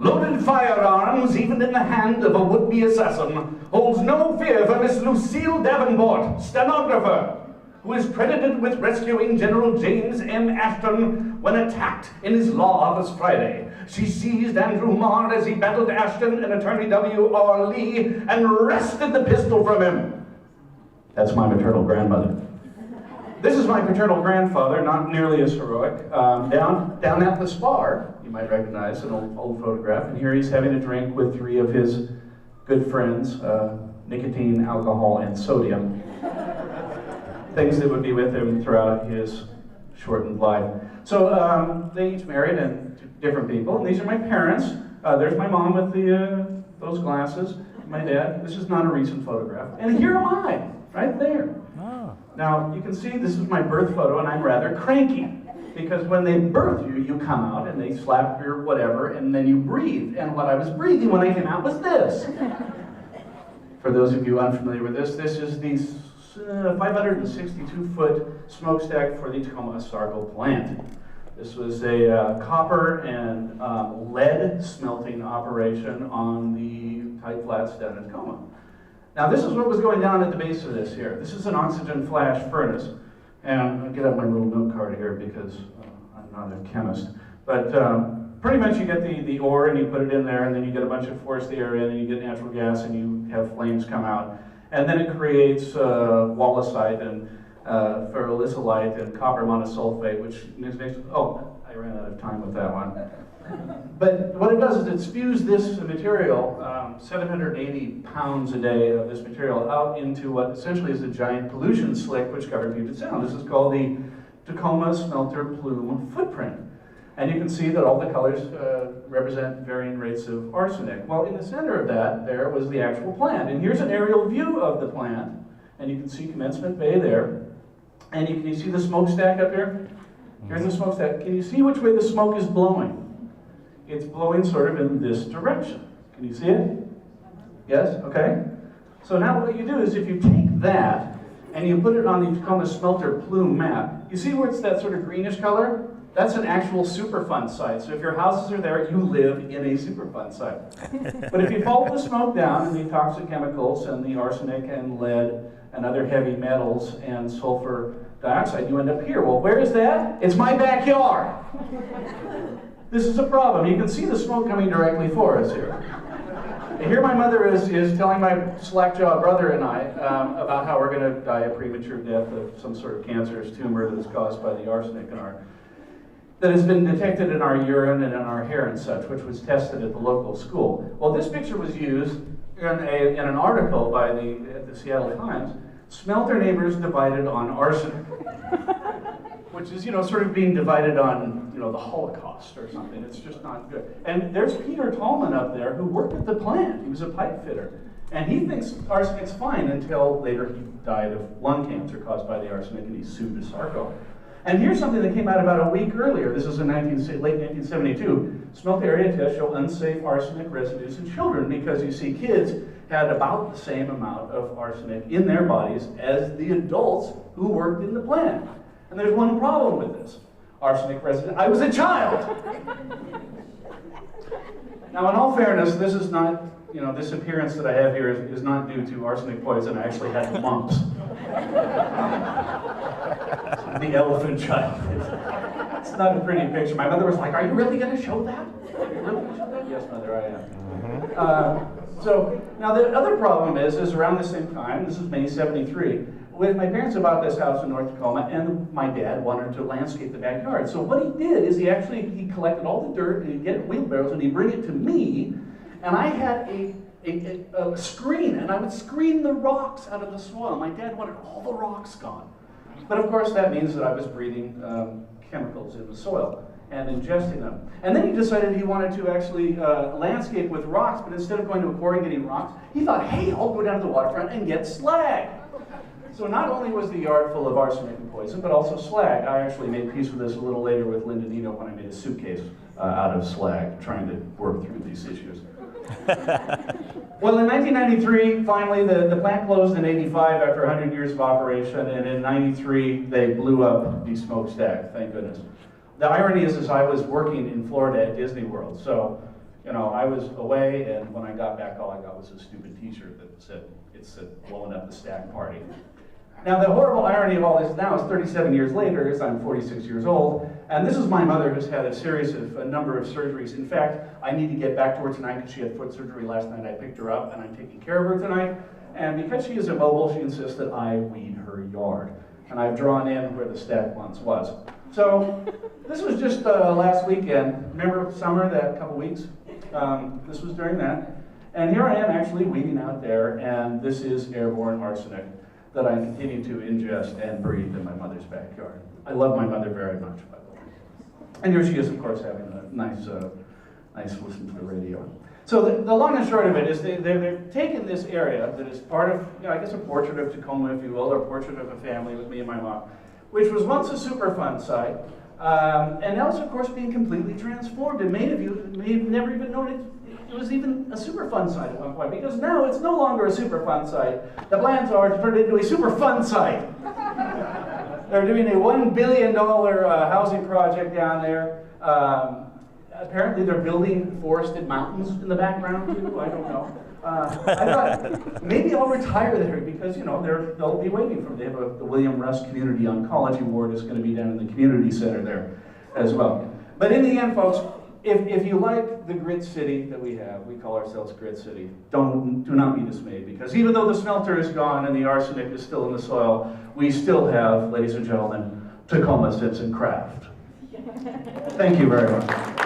Loaded firearms, even in the hand of a would-be assassin, holds no fear for Miss Lucille Davenport, stenographer, who is credited with rescuing General James M. Ashton when attacked in his law office Friday. She seized Andrew Marr as he battled Ashton and Attorney W.R. Lee and wrested the pistol from him. That's my maternal grandmother. This is my paternal grandfather, not nearly as heroic. Down at the Spar, you might recognize an old photograph, and here he's having a drink with three of his good friends, nicotine, alcohol, and sodium. Things that would be with him throughout his shortened life. So they each married and different people, and these are my parents. There's my mom with those glasses, my dad. This is not a recent photograph. And here am I, right there. Oh. Now, you can see this is my birth photo, and I'm rather cranky. Because when they birth you, you come out, and they slap your whatever, and then you breathe. And what I was breathing when I came out was this. For those of you unfamiliar with this is the 562-foot smokestack for the Tacoma Escargot plant. This was a copper and lead smelting operation on the tight flats down in Tacoma. Now this is what was going down at the base of this here. This is an oxygen flash furnace. And I'll get out my little note card here because I'm not a chemist. But pretty much you get the ore and you put it in there, and then you get a bunch of forced air in, and you get natural gas, and you have flames come out. And then it creates wallasite and ferrolicylite and copper monosulfate, which makes, oh, I ran out of time with that one. But what it does is it spews this material, 780 pounds a day of this material, out into what essentially is a giant pollution slick which covers Puget Sound. This is called the Tacoma Smelter Plume Footprint. And you can see that all the colors represent varying rates of arsenic. Well, in the center of that, there was the actual plant. And here's an aerial view of the plant. And you can see Commencement Bay there. And you see the smokestack up here? Here's the smokestack. Can you see which way the smoke is blowing? It's blowing sort of in this direction. Can you see it? Yes? Okay. So now what you do is if you take that and you put it on the Tacoma Smelter Plume map, you see where it's that sort of greenish color? That's an actual Superfund site. So if your houses are there, you live in a Superfund site. But if you follow the smoke down and the toxic chemicals and the arsenic and lead and other heavy metals and sulfur dioxide, you end up here. Well, where is that? It's my backyard. This is a problem. You can see the smoke coming directly for us here. And here my mother is telling my slack-jawed brother and I about how we're going to die a premature death of some sort of cancerous tumor that is caused by the arsenic that has been detected in our urine and in our hair and such, which was tested at the local school. Well, this picture was used in an article by the Seattle Times, Smelter Neighbors Divided on Arsenic. Which is, sort of being divided on, the Holocaust or something. It's just not good. And there's Peter Tallman up there who worked at the plant. He was a pipe fitter. And he thinks arsenic's fine until later he died of lung cancer caused by the arsenic, and he sued Escargot. And here's something that came out about a week earlier. This is in late 1972. Smelter area tests show unsafe arsenic residues in children because you see kids had about the same amount of arsenic in their bodies as the adults who worked in the plant. And there's one problem with this. Arsenic residue. I was a child! Now, in all fairness, this is not, this appearance that I have here is not due to arsenic poison. I actually had mumps. The elephant child. It's not a pretty picture. My mother was like, "Are you really going to show that? Are you really going to show that?" Yes, Mother, I am. So, now the other problem is around the same time, this is May '73, with my parents bought this house in North Tacoma, and my dad wanted to landscape the backyard. So what he did is he collected all the dirt, and he'd get it in wheelbarrows, and he'd bring it to me, and I had a screen, and I would screen the rocks out of the soil. My dad wanted all the rocks gone. But of course that means that I was breathing chemicals in the soil and ingesting them. And then he decided he wanted to actually landscape with rocks, but instead of going to a quarry and getting rocks, he thought, hey, I'll go down to the waterfront and get slag. So not only was the yard full of arsenic and poison, but also slag. I actually made peace with this a little later with Linda Nino when I made a suitcase out of slag, trying to work through these issues. Well, in 1993, finally, the plant closed in '85 after 100 years of operation, and in '93, they blew up the smokestack, thank goodness. The irony is I was working in Florida at Disney World, so You know, I was away, and when I got back, all I got was a stupid t-shirt that said, blowing up the stack party. Now, the horrible irony of all this now is 37 years later, as I'm 46 years old, and this is my mother who's had a number of surgeries. In fact, I need to get back to her tonight because she had foot surgery last night. I picked her up, and I'm taking care of her tonight. And because she is immobile, she insists that I weed her yard. And I've drawn in where the stack once was. So, this was just last weekend. Remember summer, that couple weeks? This was during that. And here I am actually weeding out there, and this is airborne arsenic that I continue to ingest and breathe in my mother's backyard. I love my mother very much, by the way. And here she is, of course, having a nice listen to the radio. So the long and short of it is they've taken this area that is part of, you know, I guess a portrait of Tacoma, if you will, or a portrait of a family with me and my mom, which was once a Superfund site, and now it's, of course, being completely transformed. And many of you may have never even known it was even a Superfund site at one point, because now it's no longer a Superfund site. The plans are to turn it into a Superfund site. They're doing a $1 billion housing project down there. Apparently they're building forested mountains in the background too, I don't know. I thought maybe I'll retire there because, you know, they'll be waiting for me. They have the William Russ Community Oncology Ward is going to be down in the community center there as well. But in the end, folks, if you like the grit city that we have, we call ourselves Grit City, do not be dismayed, because even though the smelter is gone and the arsenic is still in the soil, we still have, ladies and gentlemen, Tacoma Sips and Craft. Thank you very much.